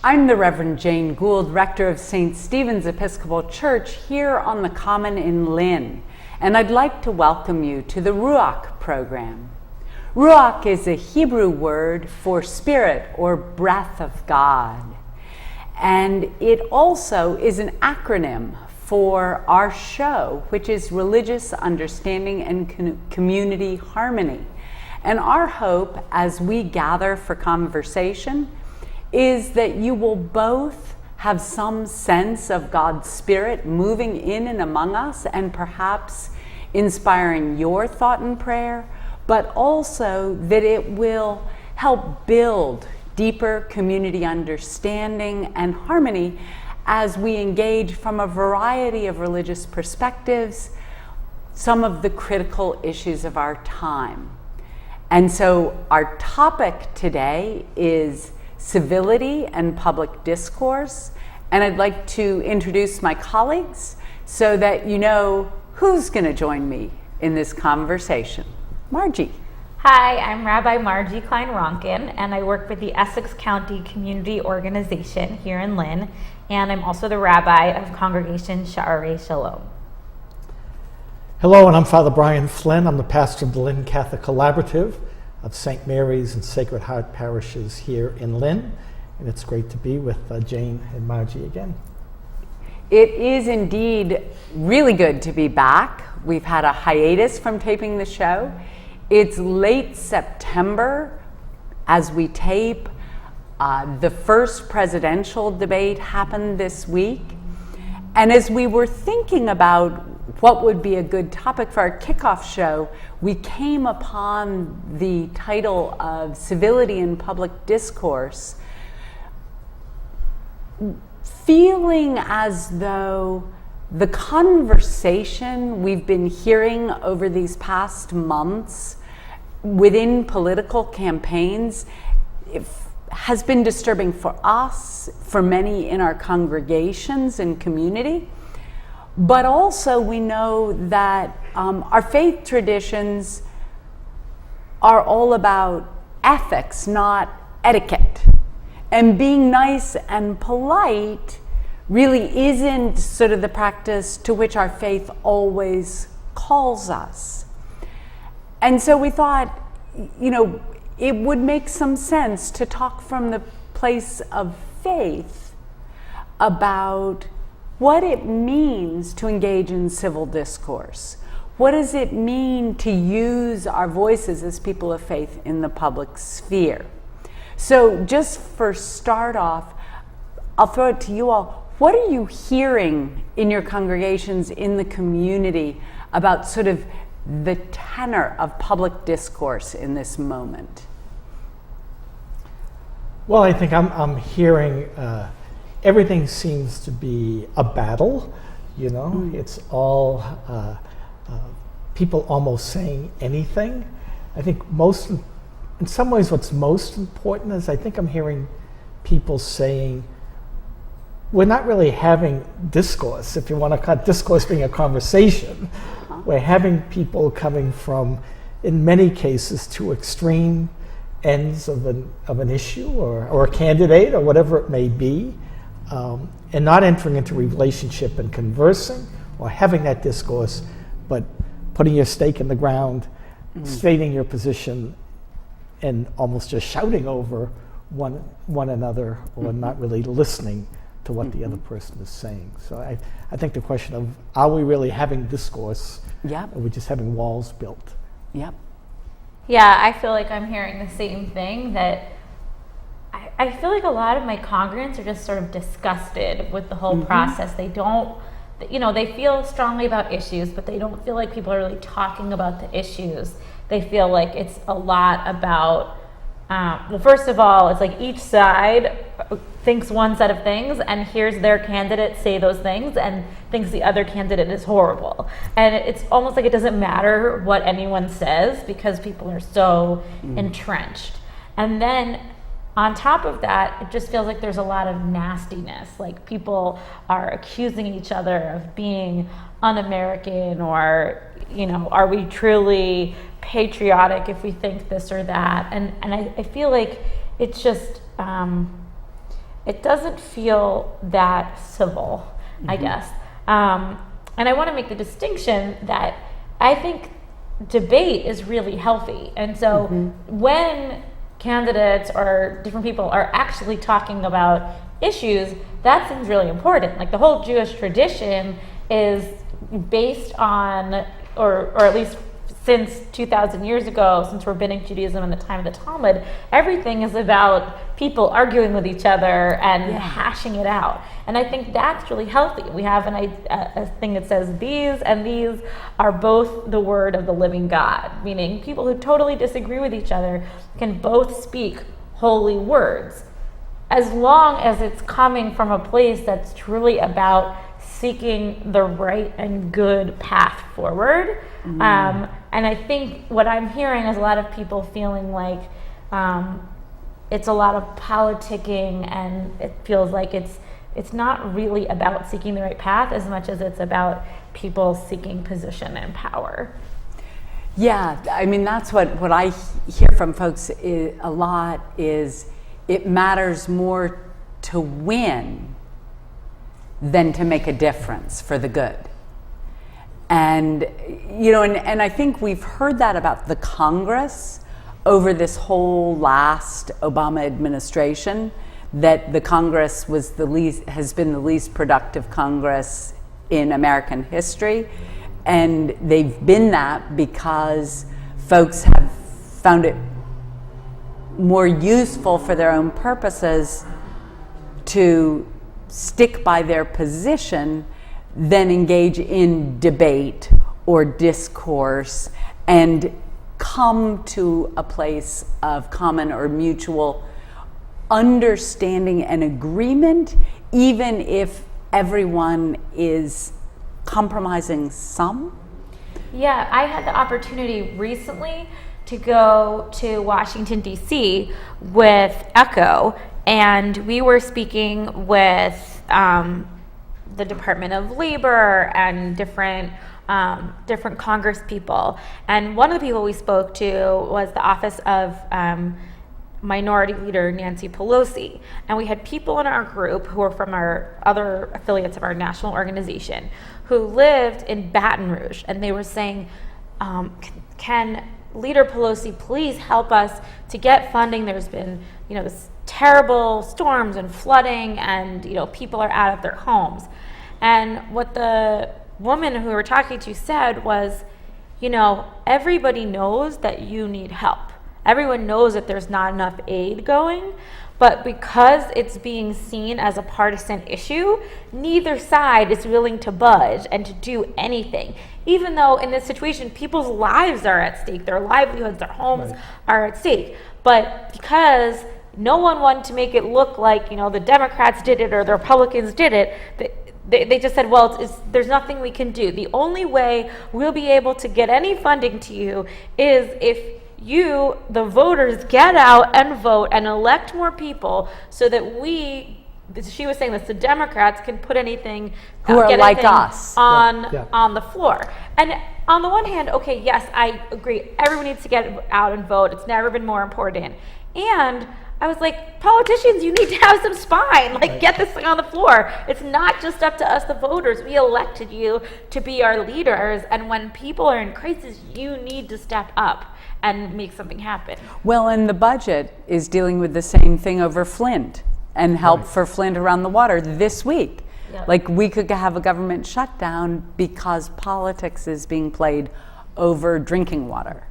I'm the Reverend Jane Gould, Rector of St. Stephen's Episcopal Church here on the Common in Lynn, and I'd like to welcome you to the RUACH program. RUACH is a Hebrew word for spirit or breath of God, and it also is an acronym for our show, which is Religious Understanding and Community Harmony. And our hope as we gather for conversation is that you will both have some sense of God's Spirit moving in and among us and perhaps inspiring your thought and prayer, but also that it will help build deeper community understanding and harmony as we engage from a variety of religious perspectives some of the critical issues of our time. And so our topic today is civility and public discourse, and I'd like to introduce my colleagues so that you know who's going to join me in this conversation. Margie. Hi, I'm Rabbi Margie Klein-Ronkin, and I work with the Essex County Community Organization here in Lynn, and I'm also the rabbi of Congregation Sha'arei Shalom. Hello, and I'm Father Brian Flynn. I'm the pastor of the Lynn Catholic Collaborative of St. Mary's and Sacred Heart parishes here in Lynn, and it's great to be with Jane and Margie again. It is indeed really good to be back. We've had a hiatus from taping the show. It's late September as we tape. The first presidential debate happened this week, and as we were thinking about what would be a good topic for our kickoff show, we came upon the title of Civility and Public Discourse, feeling as though the conversation we've been hearing over these past months within political campaigns has been disturbing for us, for many in our congregations and community. But also we know that our faith traditions are all about ethics, not etiquette. And being nice and polite really isn't sort of the practice to which our faith always calls us. And so we thought, it would make some sense to talk from the place of faith about what it means to engage in civil discourse. What does it mean to use our voices as people of faith in the public sphere? So just for start off, I'll throw it to you all. What are you hearing in your congregations, in the community, about sort of the tenor of public discourse in this moment? Well, I think I'm hearing everything seems to be a battle, It's all people almost saying anything. I think in some ways what's most important is I think I'm hearing people saying, we're not really having discourse, if you want to cut discourse being a conversation. We're having people coming from, in many cases, two extreme ends of an issue or a candidate or whatever it may be. And not entering into relationship and conversing or having that discourse, but putting your stake in the ground, stating your position, and almost just shouting over one another or not really listening to what the other person is saying. So I think the question of, are we really having discourse? Yep. Or are we just having walls built? Yep. Yeah, I feel like I'm hearing the same thing, that I feel like a lot of my congregants are just sort of disgusted with the whole process. They don't, they feel strongly about issues, but they don't feel like people are really talking about the issues. They feel like it's a lot about, well, first of all, it's like each side thinks one set of things and hears their candidate say those things and thinks the other candidate is horrible. And it's almost like it doesn't matter what anyone says because people are so entrenched. And then on top of that, it just feels like there's a lot of nastiness. Like people are accusing each other of being un-American, or, are we truly patriotic if we think this or that? And I feel like it's just, it doesn't feel that civil, I guess. And I want to make the distinction that I think debate is really healthy. And so when candidates or different people are actually talking about issues, that seems really important. Like the whole Jewish tradition is based on, or at least since 2,000 years ago, since rabbinic Judaism in the time of the Talmud, everything is about people arguing with each other and hashing it out. And I think that's really healthy. We have a thing that says these and these are both the word of the living God, meaning people who totally disagree with each other can both speak holy words, as long as it's coming from a place that's truly about seeking the right and good path forward. And I think what I'm hearing is a lot of people feeling like it's a lot of politicking, and it feels like it's not really about seeking the right path as much as it's about people seeking position and power. Yeah, I mean, that's what I hear from folks a lot is it matters more to win than to make a difference for the good. And, you know, and I think we've heard that about the Congress over this whole last Obama administration, that the Congress has been the least productive Congress in American history. And they've been that because folks have found it more useful for their own purposes to stick by their position than engage in debate or discourse and come to a place of common or mutual understanding and agreement, even if everyone is compromising some. Yeah, I had the opportunity recently to go to Washington, D.C. with ECHO, and we were speaking with the Department of Labor and different Congress people. And one of the people we spoke to was the office of Minority Leader Nancy Pelosi. And we had people in our group who were from our other affiliates of our national organization who lived in Baton Rouge. And they were saying, can Leader Pelosi please help us to get funding? There's been, this terrible storms and flooding, and people are out of their homes. And what the woman who we were talking to said was, everybody knows that you need help. Everyone knows that there's not enough aid going, but because it's being seen as a partisan issue, neither side is willing to budge and to do anything. Even though in this situation, people's lives are at stake, their livelihoods, their homes are at stake. But because no one wanted to make it look like, the Democrats did it or the Republicans did it, they just said, well, there's nothing we can do. The only way we'll be able to get any funding to you is if you, the voters, get out and vote and elect more people so that she was saying this, the Democrats can put anything who are like us on the floor. And on the one hand, okay, yes, I agree. Everyone needs to get out and vote. It's never been more important. And I was like, politicians, you need to have some spine. Get this thing on the floor. It's not just up to us, the voters. We elected you to be our leaders. And when people are in crisis, you need to step up and make something happen. Well, and the budget is dealing with the same thing over Flint and help for Flint around the water this week. Yep. We could have a government shutdown because politics is being played over drinking water.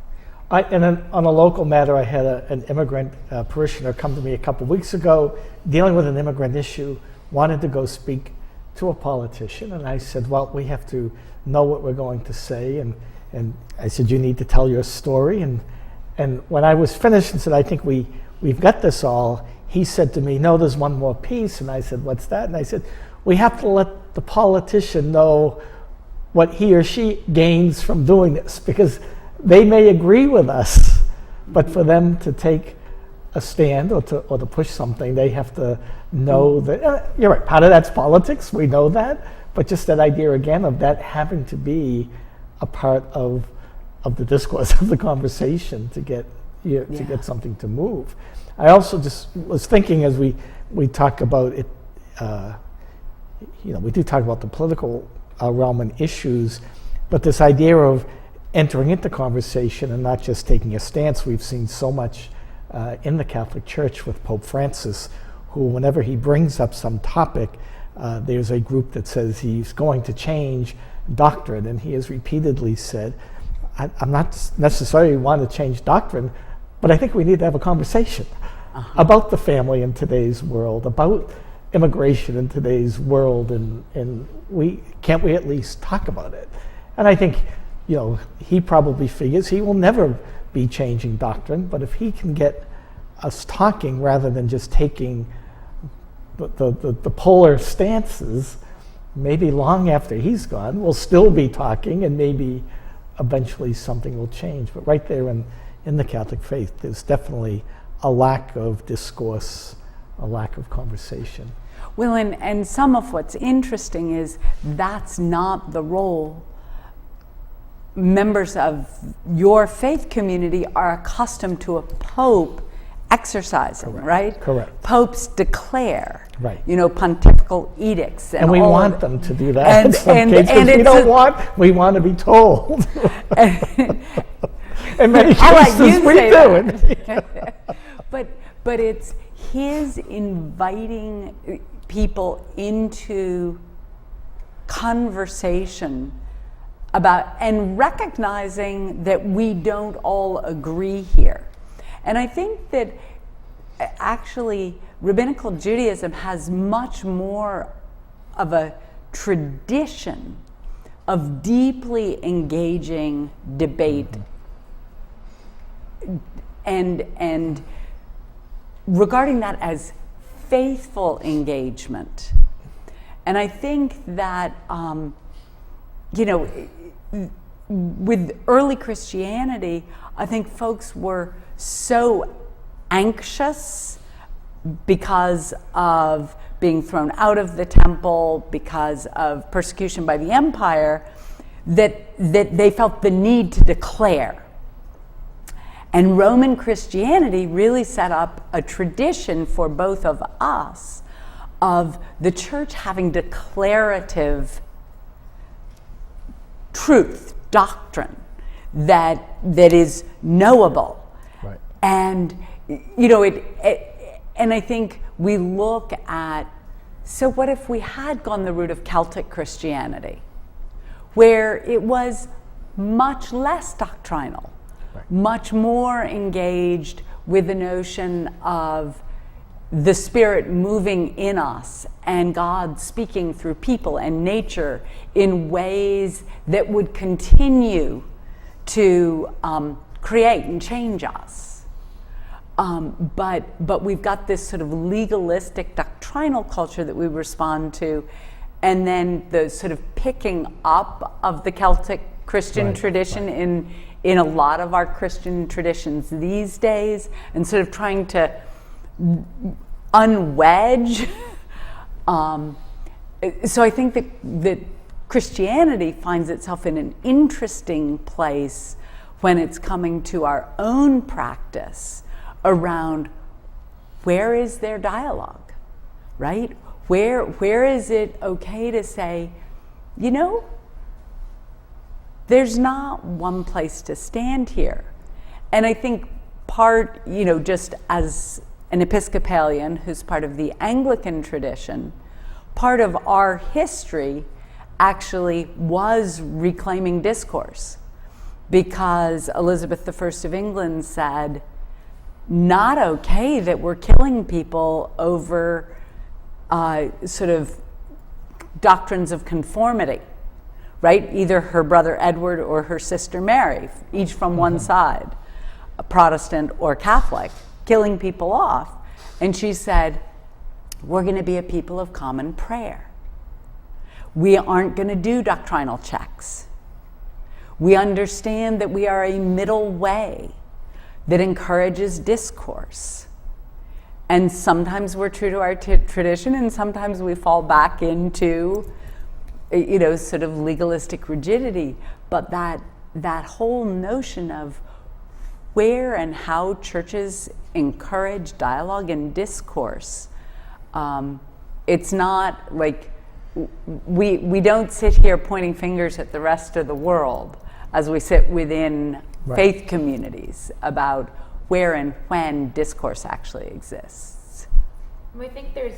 And on a local matter, I had an immigrant parishioner come to me a couple weeks ago, dealing with an immigrant issue, wanted to go speak to a politician. And I said, well, we have to know what we're going to say. And I said, you need to tell your story. And when I was finished and said, I think we've got this all, he said to me, no, there's one more piece. And I said, what's that? And I said, we have to let the politician know what he or she gains from doing this, because they may agree with us, but for them to take a stand or to push something, they have to know that, you're right, part of that's politics, we know that, but just that idea again of that having to be a part of the discourse, of the conversation to get something to move. I also just was thinking as we we talk about it, we do talk about the political realm and issues, but this idea of entering into conversation and not just taking a stance. We've seen so much in the Catholic Church with Pope Francis, who whenever he brings up some topic, there's a group that says he's going to change doctrine, and he has repeatedly said, I'm not necessarily want to change doctrine, but I think we need to have a conversation about the family in today's world, about immigration in today's world, and can't we at least talk about it? And I think, he probably figures he will never be changing doctrine, but if he can get us talking rather than just taking the polar stances, maybe long after he's gone, we'll still be talking, and maybe eventually something will change. But right there in the Catholic faith, there's definitely a lack of discourse, a lack of conversation. Well, and some of what's interesting is that's not the role members of your faith community are accustomed to a pope exercising, Correct. right? Correct. Popes declare, Right. Pontifical edicts, And we want them to do that in some cases, because we want to be told. In many cases, we do. But it's his inviting people into conversation about, and recognizing that we don't all agree here. And I think that actually Rabbinical Judaism has much more of a tradition of deeply engaging debate and regarding that as faithful engagement. And I think that, with early Christianity, I think folks were so anxious because of being thrown out of the temple, because of persecution by the empire, that they felt the need to declare. And Roman Christianity really set up a tradition for both of us of the church having declarative truth, doctrine that is knowable. Right. And and I think we look at, so what if we had gone the route of Celtic Christianity, where it was much less doctrinal, Right. much more engaged with the notion of the Spirit moving in us and God speaking through people and nature in ways that would continue to create and change us. But we've got this sort of legalistic doctrinal culture that we respond to, and then the sort of picking up of the Celtic Christian Right, tradition right. in a lot of our Christian traditions these days, and sort of trying to unwedge. So I think that Christianity finds itself in an interesting place when it's coming to our own practice around where is there dialogue, right? Where is it okay to say, there's not one place to stand here. And I think part, just as an Episcopalian who's part of the Anglican tradition, part of our history actually was reclaiming discourse, because Elizabeth I of England said, not okay that we're killing people over sort of doctrines of conformity, right? Either her brother Edward or her sister Mary, each from one side, a Protestant or Catholic, killing people off. And she said, we're going to be a people of common prayer. We aren't going to do doctrinal checks. We understand that we are a middle way that encourages discourse. And sometimes we're true to our tradition, and sometimes we fall back into, sort of legalistic rigidity. But that whole notion of where and how churches encourage dialogue and discourse, It's not like we don't sit here pointing fingers at the rest of the world as we sit within faith communities about where and when discourse actually exists. I think there's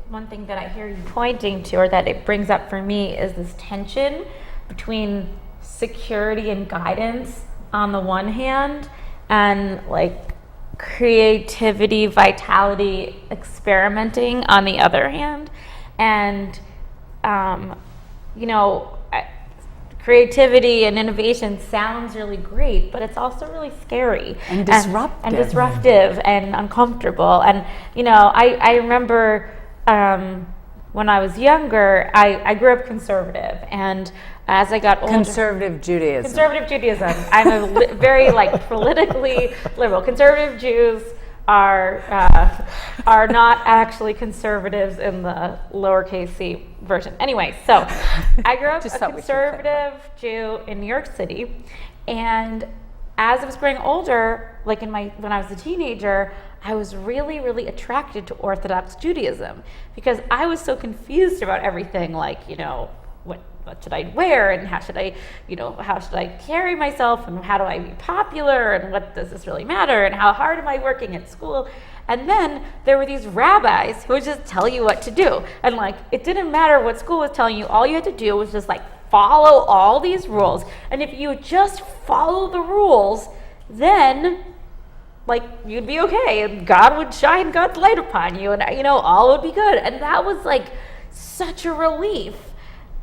one thing that I hear you pointing to, or that it brings up for me, is this tension between security and guidance on the one hand, and like creativity, vitality, experimenting on the other hand. And creativity and innovation sounds really great, but it's also really scary and disruptive and uncomfortable. And I remember when I was younger, I grew up conservative, and as I got older, Conservative Judaism. I'm a very politically liberal. Conservative Jews are not actually conservatives in the lowercase c version. Anyway, so I grew up a conservative Jew in New York City, and as I was growing older, when I was a teenager, I was really, really attracted to Orthodox Judaism because I was so confused about everything, what should I wear, and how should I carry myself, and how do I be popular, and what does this really matter, and how hard am I working at school? And then there were these rabbis who would just tell you what to do, and it didn't matter what school was telling you. All you had to do was just follow all these rules, and if you just follow the rules, then you'd be okay, and God would shine God's light upon you, and all would be good. And that was such a relief.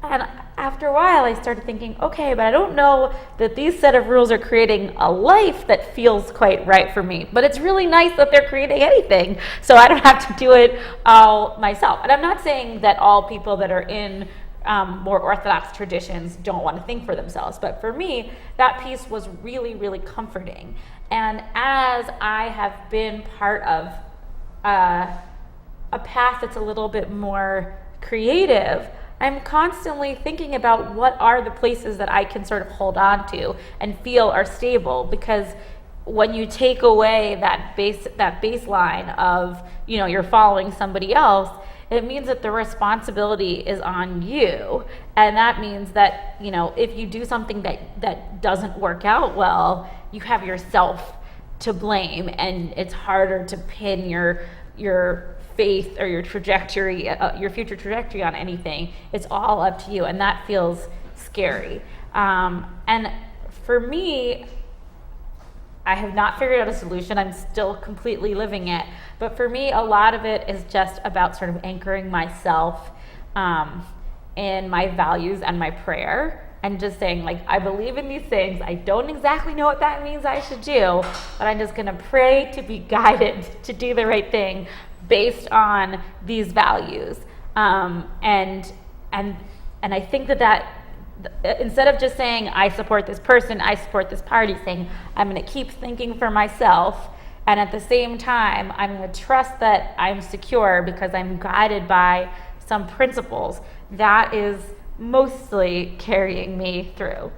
And after a while, I started thinking, okay, but I don't know that these set of rules are creating a life that feels quite right for me. But it's really nice that they're creating anything, so I don't have to do it all myself. And I'm not saying that all people that are in more Orthodox traditions don't want to think for themselves. But for me, that piece was really, really comforting. And as I have been part of a path that's a little bit more creative, I'm constantly thinking about what are the places that I can sort of hold on to and feel are stable, because when you take away that baseline of, you're following somebody else, it means that the responsibility is on you. And that means that, if you do something that doesn't work out well, you have yourself to blame, and it's harder to pin your faith or your trajectory, your future trajectory on anything. It's all up to you, and that feels scary. And for me, I have not figured out a solution. I'm still completely living it. But for me, a lot of it is just about sort of anchoring myself in my values and my prayer, and just saying, I believe in these things. I don't exactly know what that means I should do, but I'm just going to pray to be guided to do the right thing based on these values. And I think that instead of just saying, I support this person, I support this party, saying, I'm going to keep thinking for myself, and at the same time, I'm going to trust that I'm secure because I'm guided by some principles. That is mostly carrying me through.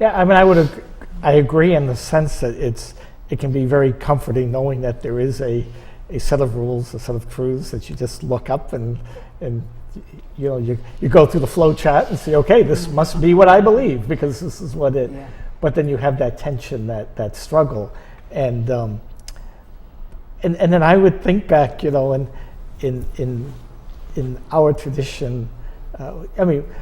Yeah, I agree in the sense that it can be very comforting knowing that there is a set of rules, a set of truths that you just look up and you go through the flow chart and say, okay, this must be what I believe because this is what it. Yeah. But then you have that tension, that struggle, and then I would think back, in our tradition,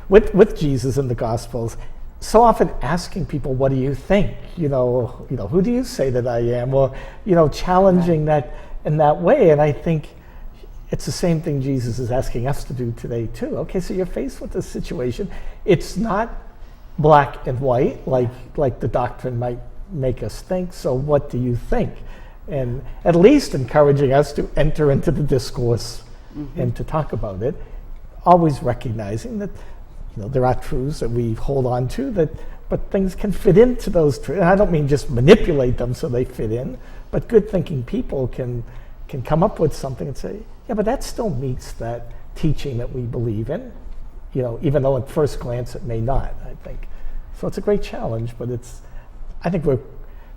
with Jesus in the Gospels, so often asking people, what do you think? Who do you say that I am? Or challenging that in that way. And I think it's the same thing Jesus is asking us to do today too. Okay, so you're faced with this situation. It's not black and white like the doctrine might make us think. So what do you think? And at least encouraging us to enter into the discourse and to talk about it, always recognizing that there are truths that we hold on to, but things can fit into those truths. And I don't mean just manipulate them so they fit in, but good thinking people can come up with something and say, yeah, but that still meets that teaching that we believe in, even though at first glance it may not, I think. So it's a great challenge, but I think we're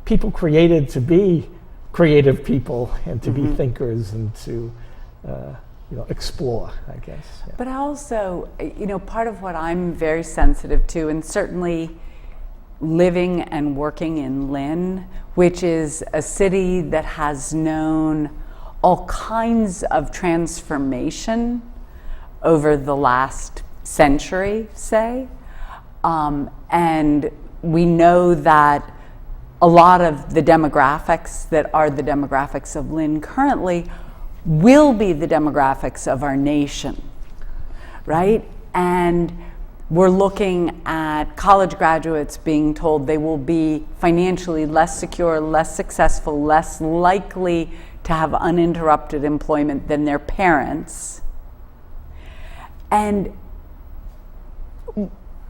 people created to be creative people and to be thinkers and to explore, I guess. Yeah. But also, part of what I'm very sensitive to, and certainly living and working in Lynn, which is a city that has known all kinds of transformation over the last century, say. And we know that a lot of the demographics that are the demographics of Lynn currently will be the demographics of our nation, right? And we're looking at college graduates being told they will be financially less secure, less successful, less likely to have uninterrupted employment than their parents. And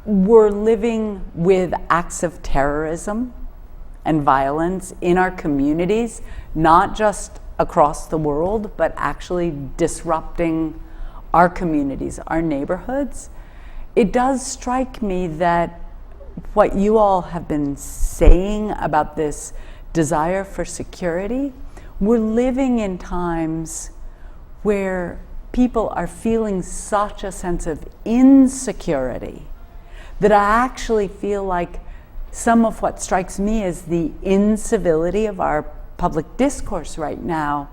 we're living with acts of terrorism and violence in our communities, not just across the world, but actually disrupting our communities, our neighborhoods. It does strike me that what you all have been saying about this desire for security, we're living in times where people are feeling such a sense of insecurity that I actually feel like some of what strikes me as the incivility of our public discourse right now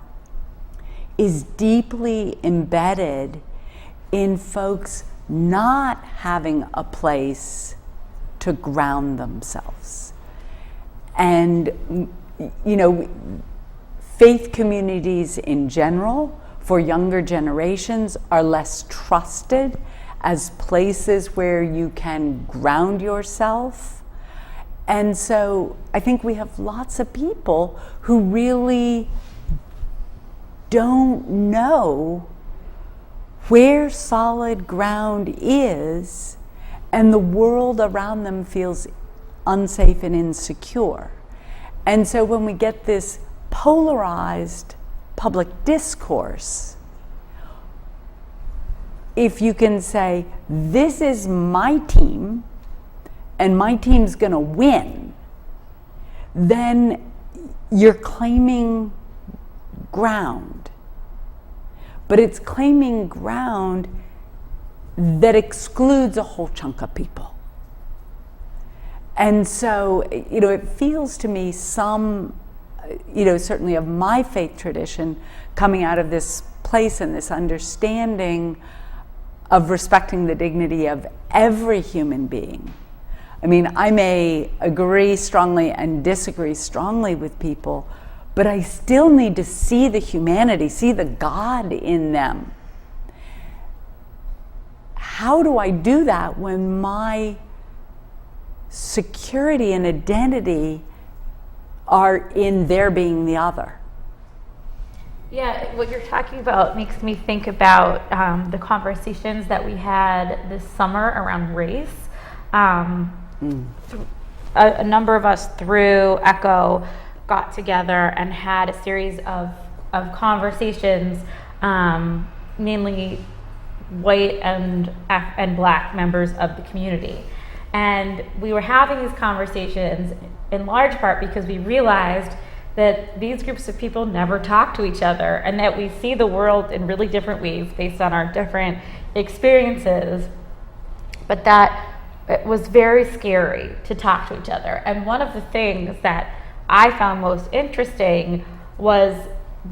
is deeply embedded in folks not having a place to ground themselves. And, faith communities in general, for younger generations, are less trusted as places where you can ground yourself. And so I think we have lots of people who really don't know where solid ground is, and the world around them feels unsafe and insecure. And so when we get this polarized public discourse, if you can say, this is my team, and my team's gonna win, then you're claiming ground. But it's claiming ground that excludes a whole chunk of people. And so, it feels to me certainly of my faith tradition, coming out of this place and this understanding of respecting the dignity of every human being. I mean, I may agree strongly and disagree strongly with people, but I still need to see the humanity, see the God in them. How do I do that when my security and identity are in their being the other? Yeah, what you're talking about makes me think about the conversations that we had this summer around race. A number of us through ECHO got together and had a series of conversations, mainly white and black members of the community. And we were having these conversations in large part because we realized that these groups of people never talk to each other, and that we see the world in really different ways based on our different experiences, but that it was very scary to talk to each other. And one of the things that I found most interesting was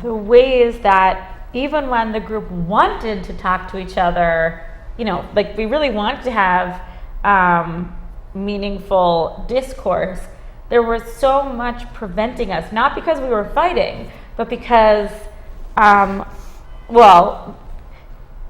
the ways that even when the group wanted to talk to each other, we really wanted to have meaningful discourse, there was so much preventing us, not because we were fighting, but because,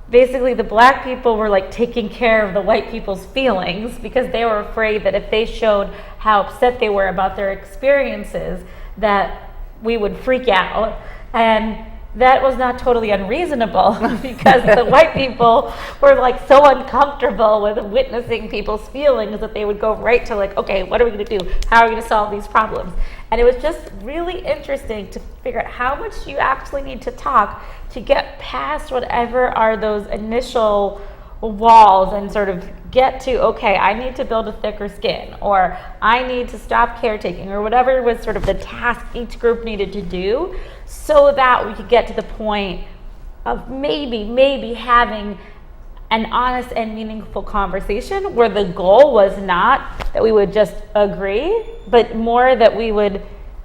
basically the black people were taking care of the white people's feelings because they were afraid that if they showed how upset they were about their experiences, that we would freak out. And that was not totally unreasonable because the white people were so uncomfortable with witnessing people's feelings that they would go right to okay, what are we going to do? How are we going to solve these problems? And it was just really interesting to figure out how much you actually need to talk to get past whatever are those initial walls and sort of get to, okay, I need to build a thicker skin, or I need to stop caretaking, or whatever was sort of the task each group needed to do, so that we could get to the point of maybe having an honest and meaningful conversation where the goal was not that we would just agree, but more that we would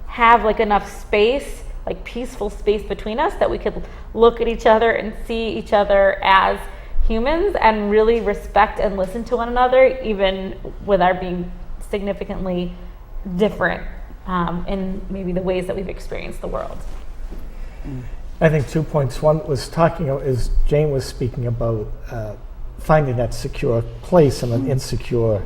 have like enough space, like peaceful space between us, that we could look at each other and see each other as humans and really respect and listen to one another, even with our being significantly different in maybe the ways that we've experienced the world. I think 2 points. One was is Jane was speaking about finding that secure place in an insecure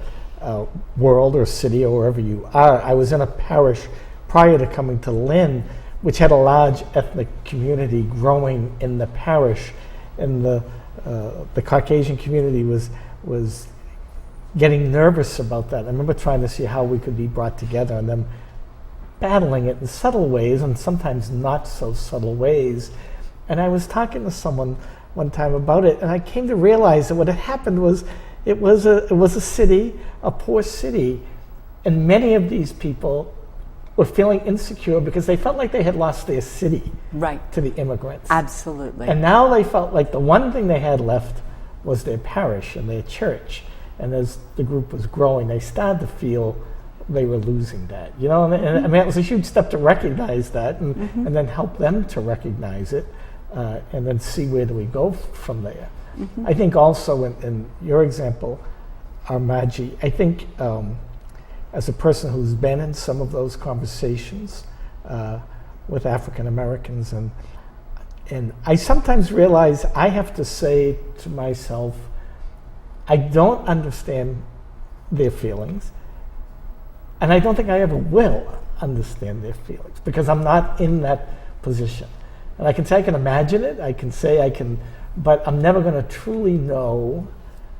world or city or wherever you are. I was in a parish prior to coming to Lynn, which had a large ethnic community growing in the parish, and the Caucasian community was getting nervous about that. I remember trying to see how we could be brought together, and them battling it in subtle ways and sometimes not so subtle ways. And I was talking to someone one time about it, and I came to realize that what had happened was it was a city, a poor city, and many of these people were feeling insecure because they felt like they had lost their city to the immigrants. Absolutely. And now they felt like the one thing they had left was their parish and their church. And as the group was growing, they started to feel they were losing that, you know, and I mean, it was a huge step to recognize that and then help them to recognize it and then see where do we go from there. I think also in your example, Armaji, I think as a person who's been in some of those conversations with African Americans, and I sometimes realize I have to say to myself, I don't understand their feelings. And I don't think I ever will understand their feelings because I'm not in that position. And I can say I can imagine it, I can say I can, but I'm never going to truly know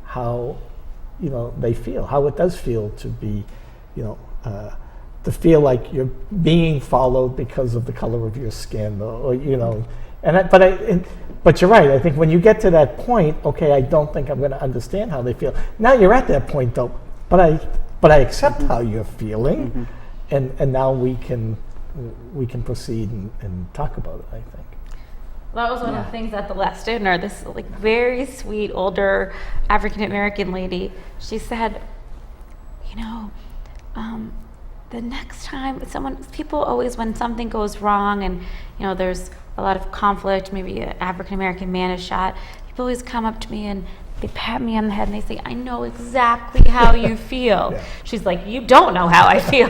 how, you know, they feel, how it does feel to be, you know, to feel like you're being followed because of the color of your skin, or you know. But you're right. I think when you get to that point, okay, I don't think I'm going to understand how they feel. Now you're at that point, though. But I accept how you're feeling, and now we can proceed and talk about it, I think. That was one of the things at the last dinner. This like very sweet older African American lady, she said, you know, the next time people always, when something goes wrong and, you know, there's a lot of conflict, maybe an African American man is shot, people always come up to me and they pat me on the head and they say, I know exactly how you feel. She's like, you don't know how I feel.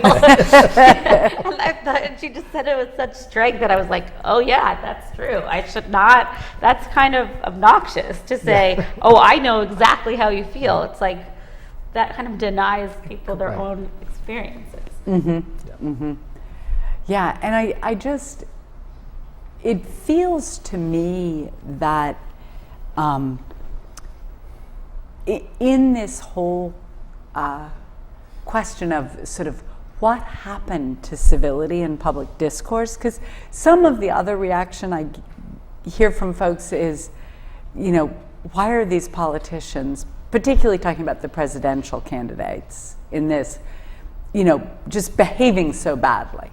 and she just said it with such strength that I was like, oh yeah, that's true. I should not, that's kind of obnoxious to say, oh, I know exactly how you feel. It's like, that kind of denies people their own experiences. Yeah, and I just, it feels to me that in this whole question of sort of what happened to civility in public discourse, because some of the other reaction I hear from folks is, you know, why are these politicians, particularly talking about the presidential candidates in this, you know, just behaving so badly?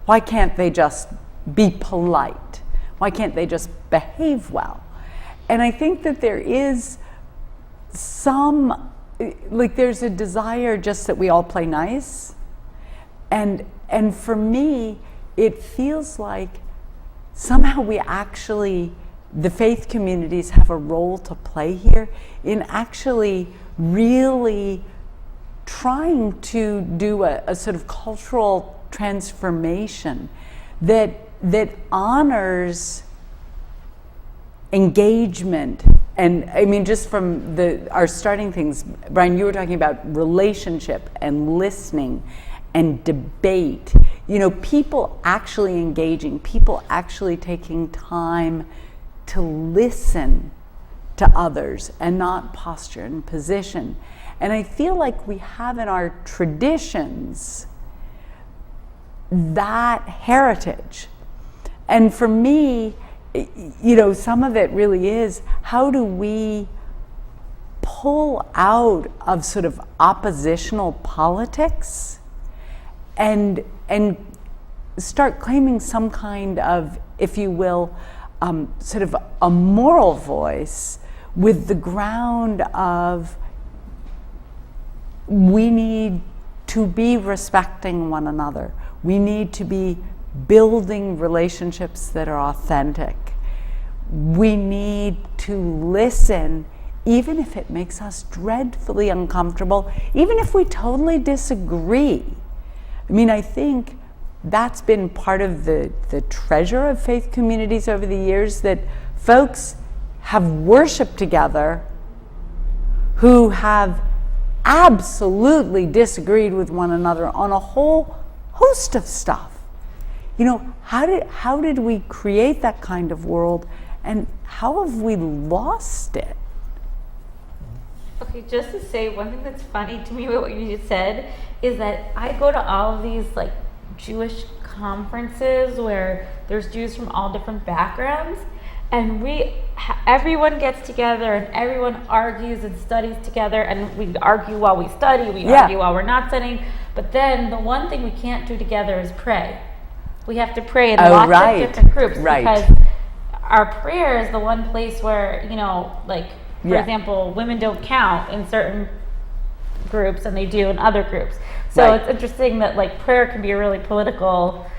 Why can't they just be polite? Why can't they just behave well? And I think that there is some, like there's a desire just that we all play nice. And for me, it feels like somehow we actually, the faith communities have a role to play here in actually really trying to do a sort of cultural transformation that honors engagement. And I mean, just from our starting things, Brian, you were talking about relationship and listening and debate. You know, people actually engaging, people actually taking time to listen to others and not posture and position. And I feel like we have in our traditions that heritage. And for me, you know, some of it really is, how do we pull out of sort of oppositional politics and start claiming some kind of, if you will, sort of a moral voice with the ground of we need to be respecting one another. We need to be building relationships that are authentic. We need to listen, even if it makes us dreadfully uncomfortable, even if we totally disagree. I mean, I think that's been part of the treasure of faith communities over the years, that folks have worshiped together who have absolutely disagreed with one another on a whole host of stuff. You know, how did we create that kind of world, and how have we lost it? Okay, just to say, one thing that's funny to me about what you just said is that I go to all of these like Jewish conferences where there's Jews from all different backgrounds, and everyone gets together and everyone argues and studies together, and we argue while we study, we argue while we're not studying, but then the one thing we can't do together is pray. We have to pray in lots of different groups because our prayer is the one place where, you know, like, for example, women don't count in certain groups and they do in other groups. So it's interesting that like prayer can be a really political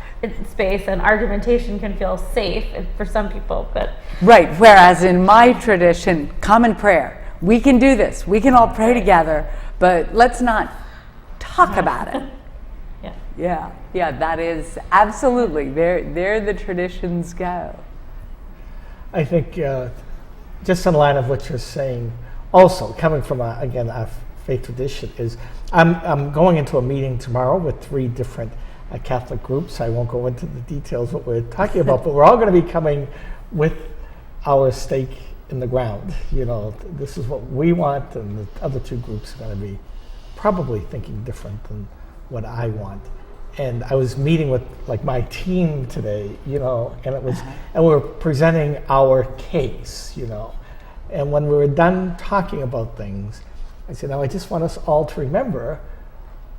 space and argumentation can feel safe for some people. But whereas in my tradition, common prayer, we can do this, we can all pray together, but let's not talk about it. Yeah, that is absolutely, there the traditions go. I think just in line of what you're saying, also coming from a faith tradition, is I'm going into a meeting tomorrow with 3 different Catholic groups. I won't go into the details what we're talking about, but we're all going to be coming with our stake in the ground. You know, this is what we want, and the other 2 groups are going to be probably thinking different than what I want. And I was meeting with like my team today, you know, and it was, and we were presenting our case, you know. And when we were done talking about things, I said, now I just want us all to remember,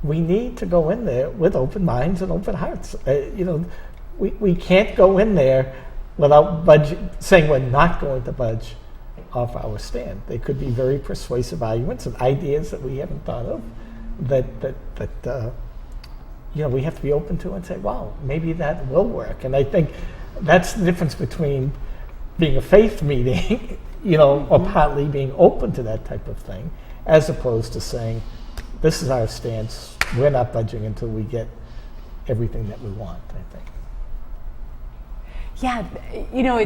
we need to go in there with open minds and open hearts. You know, we can't go in there without saying we're not going to budge off our stand. They could be very persuasive arguments and ideas that we haven't thought of that you know, we have to be open to and say, wow, maybe that will work. And I think that's the difference between being a faith meeting, you know, or partly being open to that type of thing, as opposed to saying, this is our stance, we're not budging until we get everything that we want, I think. Yeah, you know,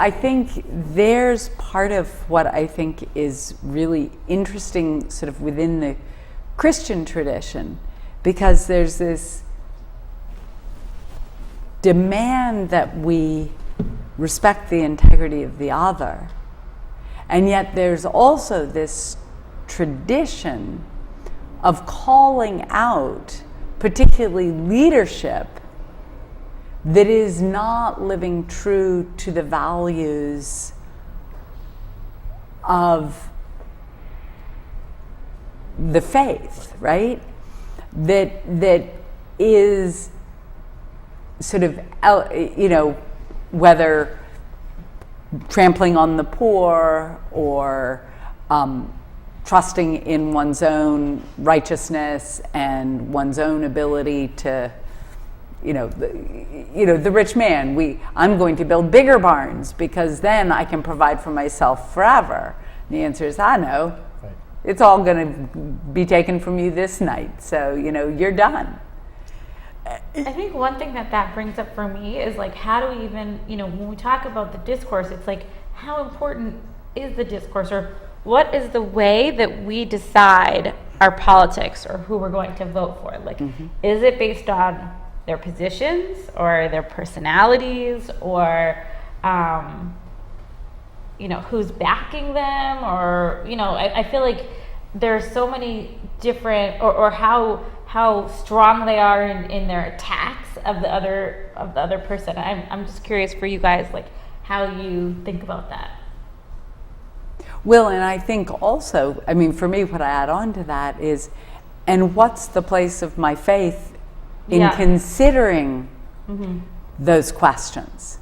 I think there's part of what I think is really interesting sort of within the Christian tradition, because there's this demand that we respect the integrity of the other, and yet there's also this tradition of calling out particularly leadership that is not living true to the values of the faith, right? That is sort of, you know, whether trampling on the poor or trusting in one's own righteousness and one's own ability to, the rich man. I'm going to build bigger barns because then I can provide for myself forever. And the answer is, I know. Right. It's all going to be taken from you this night, so you're done. I think one thing that brings up for me is like, how do we even, when we talk about the discourse, it's like, how important is the discourse, or what is the way that we decide our politics or who we're going to vote for? Like, is it based on their positions or their personalities or, who's backing them, or, I feel like there's so many different, or how strong they are in their attacks of the other person. I'm just curious for you guys, like, how you think about that. Well, and I think also, for me, what I add on to that is, and what's the place of my faith in considering those questions?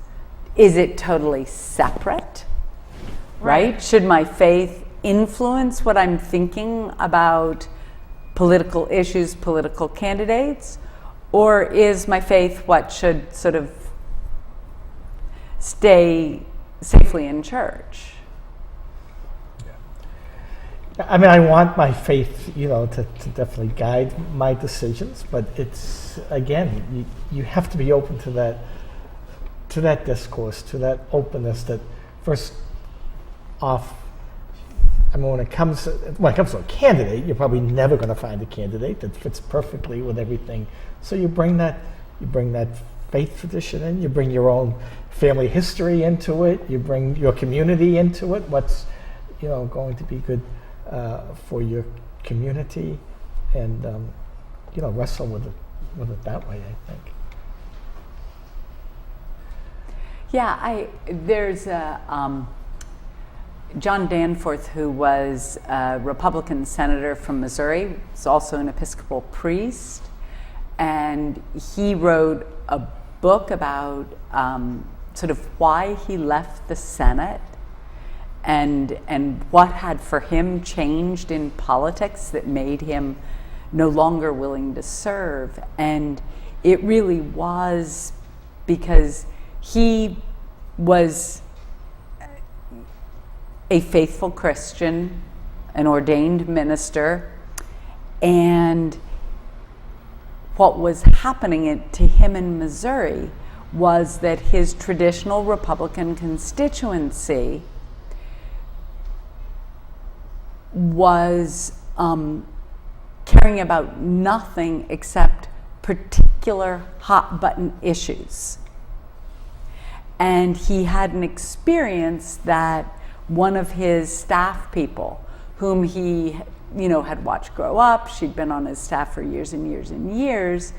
is it totally separate? Right? Should my faith influence what I'm thinking about political issues, political candidates? Or is my faith what should sort of stay safely in church? I mean, I want my faith, to definitely guide my decisions, but it's, again, you have to be open to that discourse, to that openness that first off, I mean, when it comes to a candidate, you're probably never going to find a candidate that fits perfectly with everything. So you bring that faith tradition in, you bring your own family history into it, you bring your community into it, what's going to be good for your community, and wrestle with it that way, I think. Yeah, there's a John Danforth, who was a Republican senator from Missouri, was also an Episcopal priest, and he wrote a book about sort of why he left the Senate and what had for him changed in politics that made him no longer willing to serve. And it really was because he was a faithful Christian, an ordained minister, and what was happening to him in Missouri was that his traditional Republican constituency was caring about nothing except particular hot button issues. And he had an experience that one of his staff people, whom he had watched grow up, she'd been on his staff for years and years and years,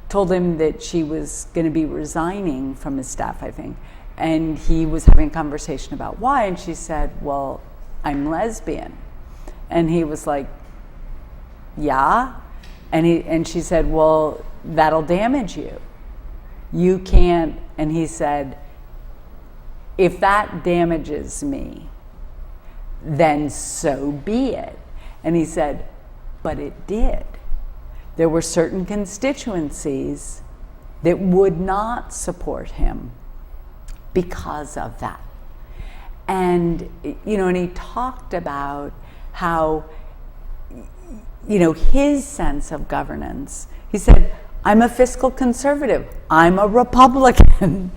told him that she was going to be resigning from his staff, I think. And he was having a conversation about why, and she said, well, I'm lesbian. And he was like, yeah? And she said, well, that'll damage you. You can't, and he said, if that damages me, then so be it. And he said, but it did. There were certain constituencies that would not support him because of that. And, and he talked about how, his sense of governance, he said, I'm a fiscal conservative, I'm a Republican.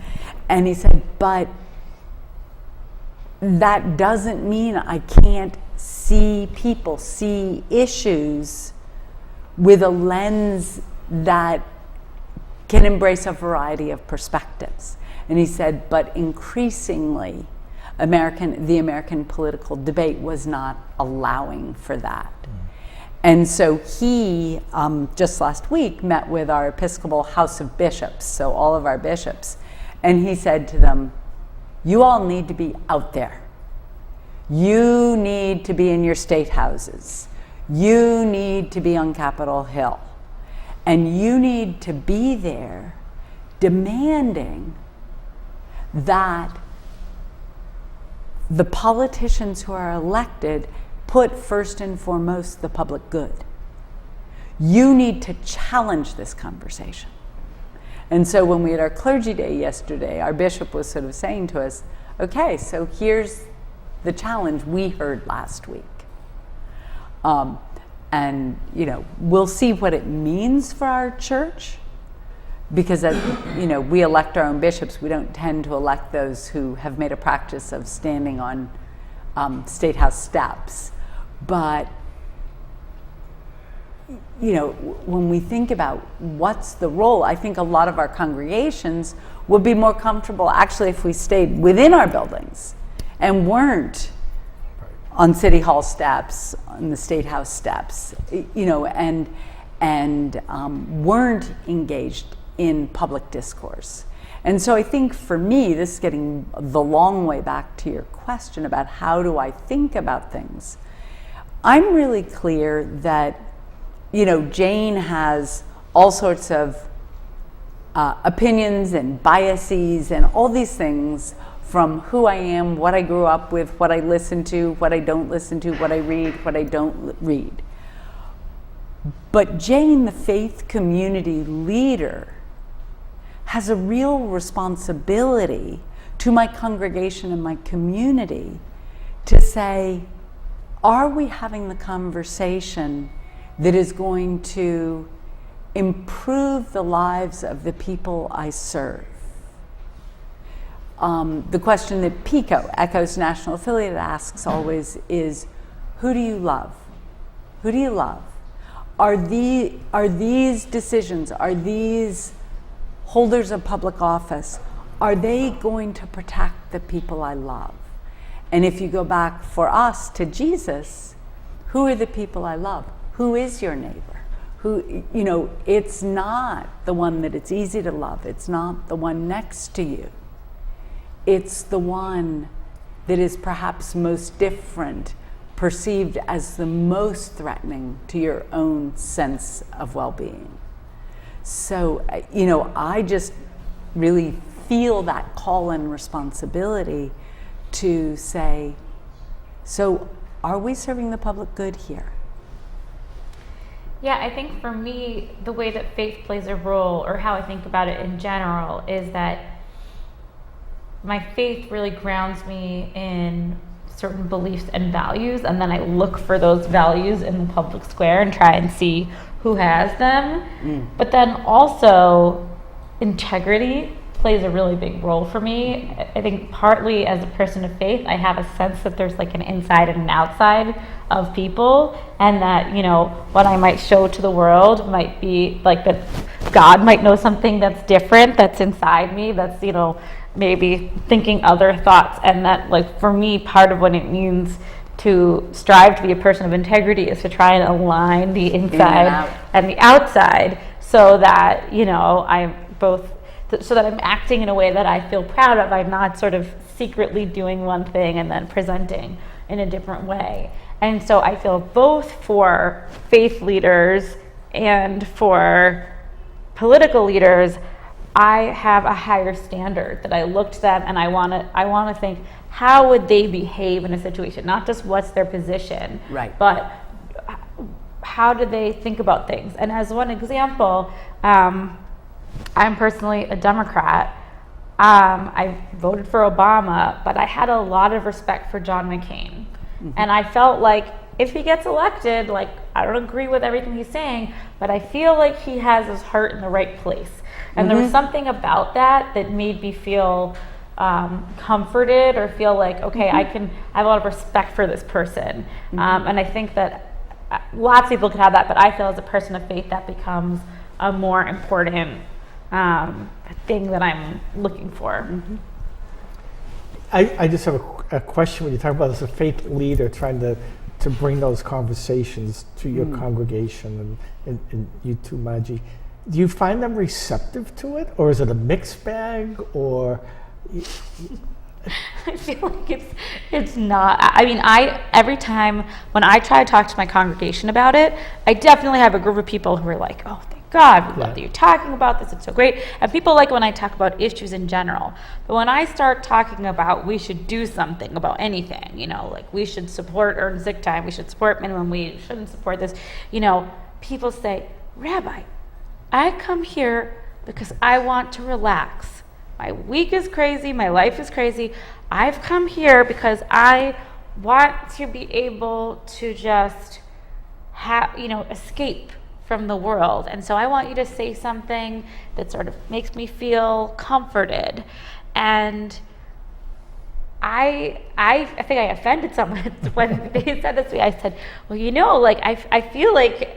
And he said, but that doesn't mean I can't see people, see issues with a lens that can embrace a variety of perspectives. And he said, but increasingly, the American political debate was not allowing for that. And so he, just last week, met with our Episcopal House of Bishops, so all of our bishops, and he said to them, you all need to be out there. You need to be in your state houses. You need to be on Capitol Hill. And you need to be there demanding that the politicians who are elected put first and foremost the public good. You need to challenge this conversation. And so when we had our clergy day yesterday, our bishop was sort of saying to us, okay, so here's the challenge we heard last week. And, we'll see what it means for our church, because, we elect our own bishops. We don't tend to elect those who have made a practice of standing on State House steps. But, when we think about what's the role, I think a lot of our congregations would be more comfortable actually if we stayed within our buildings and weren't on City Hall steps, on the State House steps, and weren't engaged in public discourse. And so I think for me, this is getting the long way back to your question about how do I think about things. I'm really clear that, Jane has all sorts of opinions and biases and all these things from who I am, what I grew up with, what I listen to, what I don't listen to, what I read, what I don't read. But Jane, the faith community leader, has a real responsibility to my congregation and my community to say, are we having the conversation that is going to improve the lives of the people I serve? The question that PICO, ECHO's national affiliate, asks always is, who do you love? Who do you love? Are these decisions, are these holders of public office, are they going to protect the people I love? And if you go back for us to Jesus, who are the people I love? Who is your neighbor? Who, it's not the one that it's easy to love. It's not the one next to you. It's the one that is perhaps most different, perceived as the most threatening to your own sense of well-being. So, I just really feel that call and responsibility to say, so are we serving the public good here? Yeah, I think for me, the way that faith plays a role, or how I think about it in general, is that my faith really grounds me in certain beliefs and values, and then I look for those values in the public square and try and see who has them. But then also, integrity plays a really big role for me. I think partly as a person of faith, I have a sense that there's like an inside and an outside of people, and that, what I might show to the world might be like that God might know something that's different, that's inside me, that's, maybe thinking other thoughts. And that, like, for me, part of what it means to strive to be a person of integrity is to try and align the inside and the outside, so that, I'm both, so that I'm acting in a way that I feel proud of. I'm not sort of secretly doing one thing and then presenting in a different way. And so I feel both for faith leaders and for political leaders, I have a higher standard that I look to them, and I want to think, how would they behave in a situation? Not just what's their position, right, but how do they think about things? And as one example, I'm personally a Democrat. I voted for Obama, but I had a lot of respect for John McCain. And I felt like if he gets elected, like, I don't agree with everything he's saying, but I feel like he has his heart in the right place. And there was something about that made me feel comforted, or feel like, okay, I have a lot of respect for this person. And I think that lots of people could have that, but I feel as a person of faith that becomes a more important thing that I'm looking for. I just have a question when you talk about as a faith leader trying to bring those conversations to your congregation and you too, Maggie. Do you find them receptive to it, or is it a mixed bag, or? I feel like it's not. I mean, every time when I try to talk to my congregation about it, I definitely have a group of people who are like, oh, thank God, we love that you're talking about this, it's so great. And people like when I talk about issues in general. But when I start talking about we should do something about anything, like we should support earned sick time, we should support minimum wage, shouldn't support this, people say, Rabbi, I come here because I want to relax. My week is crazy, my life is crazy. I've come here because I want to be able to just escape from the world. And so I want you to say something that sort of makes me feel comforted. And I think I offended someone when they said this to me. I said, well, I feel like,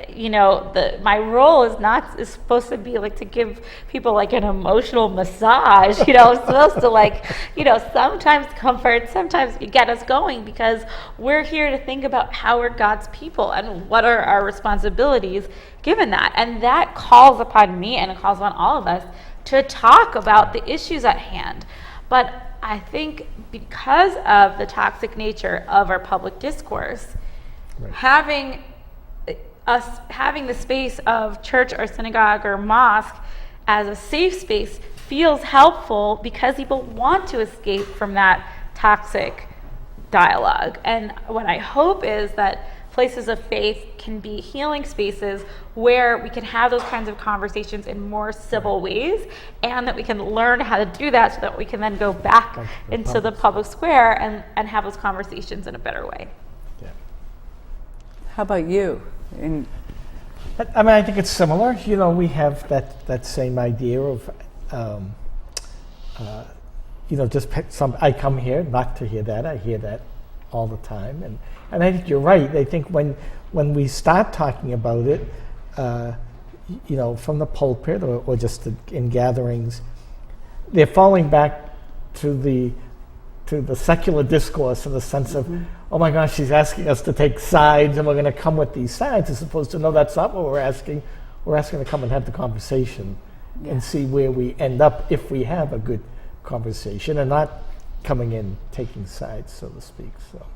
my role is supposed to be like to give people like an emotional massage, it's supposed to sometimes comfort, sometimes get us going, because we're here to think about how we're God's people and what are our responsibilities given that. And that calls upon me, and it calls upon all of us to talk about the issues at hand. But I think because of the toxic nature of our public discourse, right, having the space of church or synagogue or mosque as a safe space feels helpful because people want to escape from that toxic dialogue. And what I hope is that places of faith can be healing spaces where we can have those kinds of conversations in more civil ways, and that we can learn how to do that so that we can then go back into the public square and have those conversations in a better way. Yeah. How about you? I mean, I think it's similar. You know, we have that same idea of, you know, just I come here not to hear that. I hear that all the time, and I think you're right. I think when we start talking about it, you know, from the pulpit or just in gatherings, they're falling back to the secular discourse in the sense of, oh my gosh, she's asking us to take sides and we're going to come with these sides, as opposed to, no, that's not what we're asking. We're asking to come and have the conversation and see where we end up if we have a good conversation, and not coming in taking sides, so to speak. So,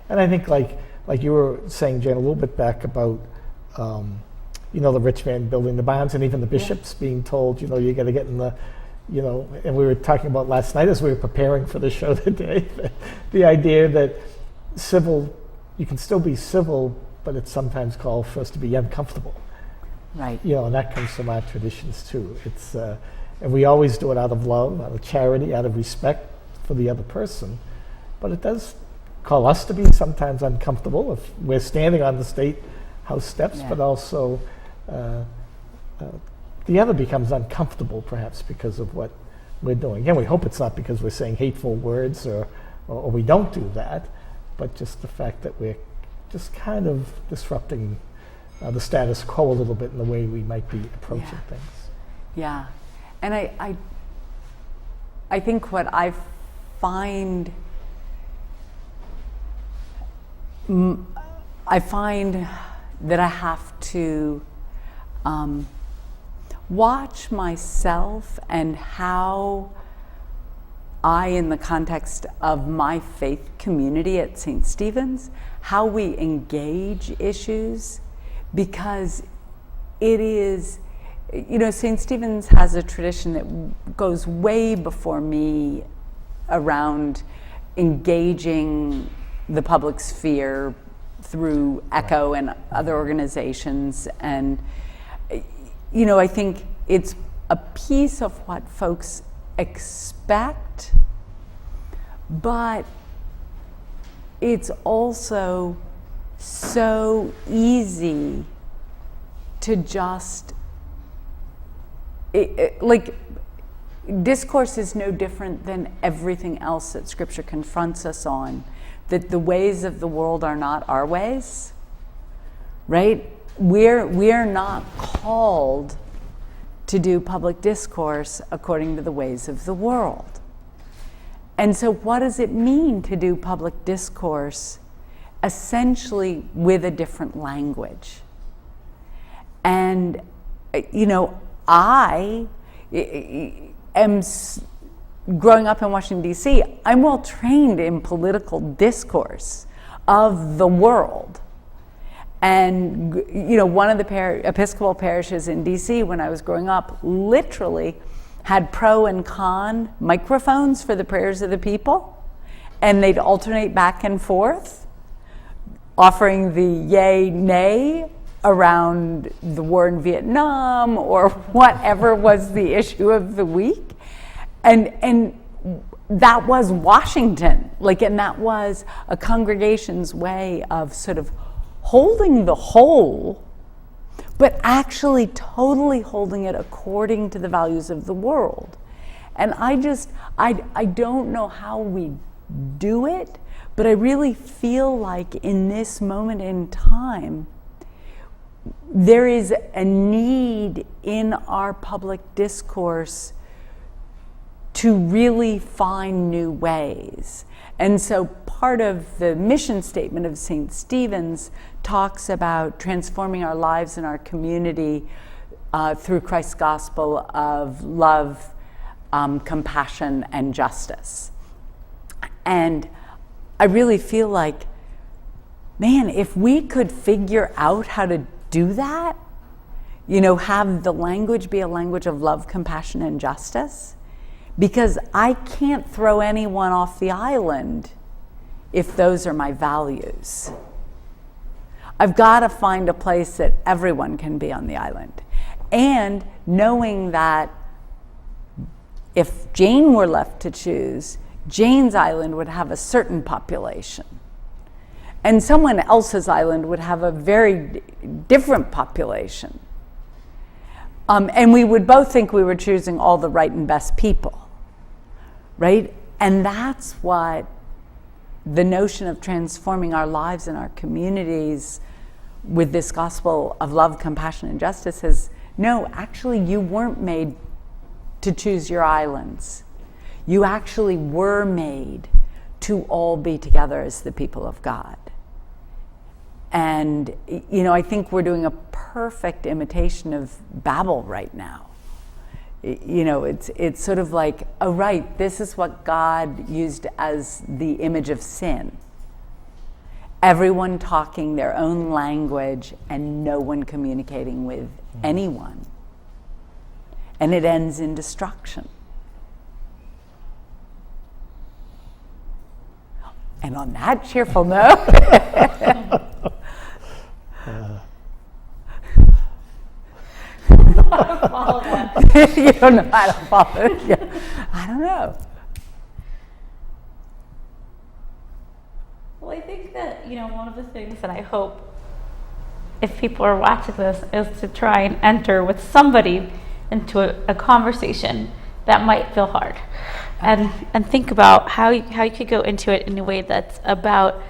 and I think like you were saying, Jen, a little bit back about, you know, the rich man building the barns, and even the bishops being told, you know, you got to get in the, you know, and we were talking about last night as we were preparing for the show today, the idea that you can still be civil, but it's sometimes called for us to be uncomfortable. Right. You know, and that comes from our traditions too. It's, and we always do it out of love, out of charity, out of respect for the other person. But it does call us to be sometimes uncomfortable if we're standing on the state house steps, but also the other becomes uncomfortable perhaps because of what we're doing. Again, we hope it's not because we're saying hateful words or we don't do that, but just the fact that we're just kind of disrupting the status quo a little bit in the way we might be approaching things. Yeah, and I think what I find that I have to watch myself and how I, in the context of my faith community at St. Stephen's, how we engage issues, because it is, you know, St. Stephen's has a tradition that goes way before me around engaging the public sphere through ECHO and other organizations. And, you know, I think it's a piece of what folks expect, but it's also so easy to just, like, discourse is no different than everything else that Scripture confronts us on, that the ways of the world are not our ways, right? We're not called to do public discourse according to the ways of the world. And so what does it mean to do public discourse essentially with a different language? And, you know, I am, growing up in Washington, D.C., I'm well trained in political discourse of the world. And, you know, one of the Episcopal parishes in D.C. when I was growing up literally had pro and con microphones for the prayers of the people, and they'd alternate back and forth, offering the yay, nay around the war in Vietnam or whatever was the issue of the week. And that was Washington, like, and that was a congregation's way of sort of holding the whole, but actually totally holding it according to the values of the world. And I don't know how we do it, but I really feel like in this moment in time, there is a need in our public discourse to really find new ways. And so part of the mission statement of St. Stephen's talks about transforming our lives and our community through Christ's gospel of love, compassion, and justice. And I really feel like, man, if we could figure out how to do that, have the language be a language of love, compassion, and justice, because I can't throw anyone off the island if those are my values. I've got to find a place that everyone can be on the island. And knowing that if Jane were left to choose, Jane's island would have a certain population, and someone else's island would have a very different population. And we would both think we were choosing all the right and best people, right? And that's what the notion of transforming our lives and our communities with this gospel of love, compassion, and justice is, no, actually you weren't made to choose your islands. You actually were made to all be together as the people of God. And, I think we're doing a perfect imitation of Babel right now. It's sort of like, oh, right, this is what God used as the image of sin. Everyone talking their own language and no one communicating with anyone. And it ends in destruction. And on that cheerful note, Follow that. you don't know how to follow it. Yeah. I don't know. Well, I think that, one of the things that I hope if people are watching this is to try and enter with somebody into a conversation that might feel hard, and think about how you could go into it in a way that's about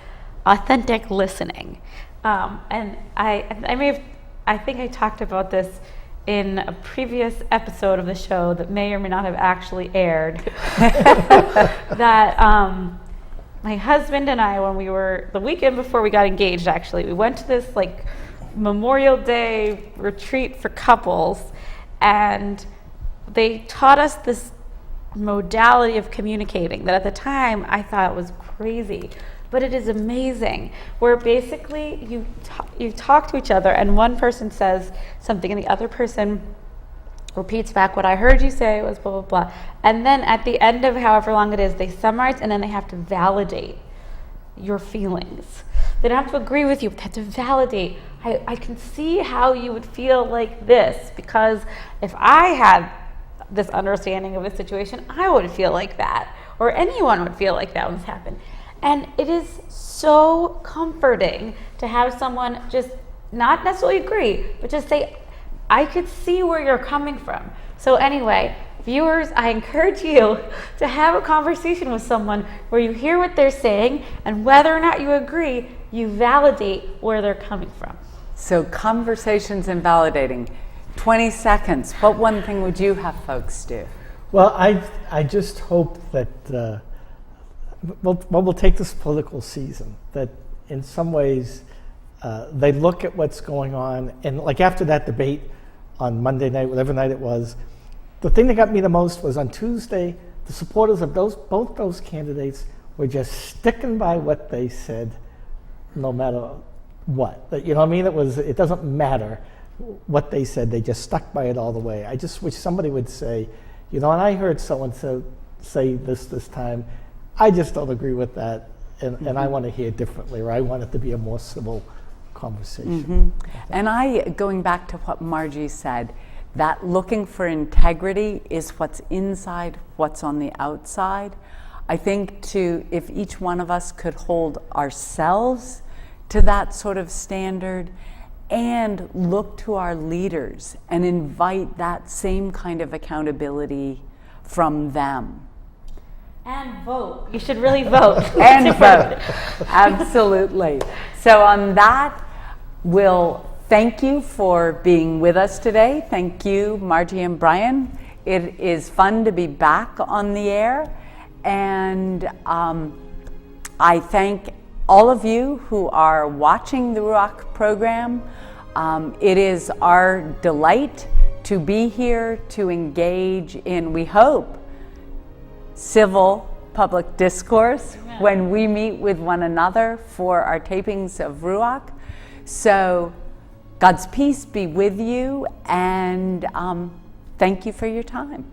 authentic listening. And I think I talked about this in a previous episode of the show that may or may not have actually aired. That my husband and I, when we were the weekend before we got engaged, actually, we went to this Memorial Day retreat for couples, and they taught us this modality of communicating that at the time I thought was crazy, but it is amazing, where basically you talk to each other and one person says something and the other person repeats back, what I heard you say was blah, blah, blah. And then at the end of however long it is, they summarize, and then they have to validate your feelings. They don't have to agree with you, but they have to validate. I can see how you would feel like this, because if I had this understanding of a situation, I would feel like that, or anyone would feel like that when this happened. And it is so comforting to have someone just not necessarily agree, but just say, I could see where you're coming from. So anyway, viewers, I encourage you to have a conversation with someone where you hear what they're saying, and whether or not you agree, you validate where they're coming from. So conversations and validating. 20 seconds. What one thing would you have folks do? Well, I just hope that we'll take this political season, that in some ways they look at what's going on, and after that debate on Monday night, whatever night it was, the thing that got me the most was on Tuesday, the supporters of both those candidates were just sticking by what they said, no matter what. You know what I mean? It doesn't matter what they said, they just stuck by it all the way. I just wish somebody would say, and I heard so-and-so say this time, I just don't agree with that, and I want to hear differently, or I want it to be a more civil conversation. And going back to what Margie said, that looking for integrity is what's inside, what's on the outside. I think if each one of us could hold ourselves to that sort of standard and look to our leaders and invite that same kind of accountability from them. And vote. You should really vote. And vote. Absolutely. So on that, we'll thank you for being with us today. Thank you, Margie and Brian. It is fun to be back on the air. And I thank all of you who are watching the RUACH program. It is our delight to be here to engage in, we hope, civil public discourse when we meet with one another for our tapings of RUACH. So God's peace be with you, and thank you for your time.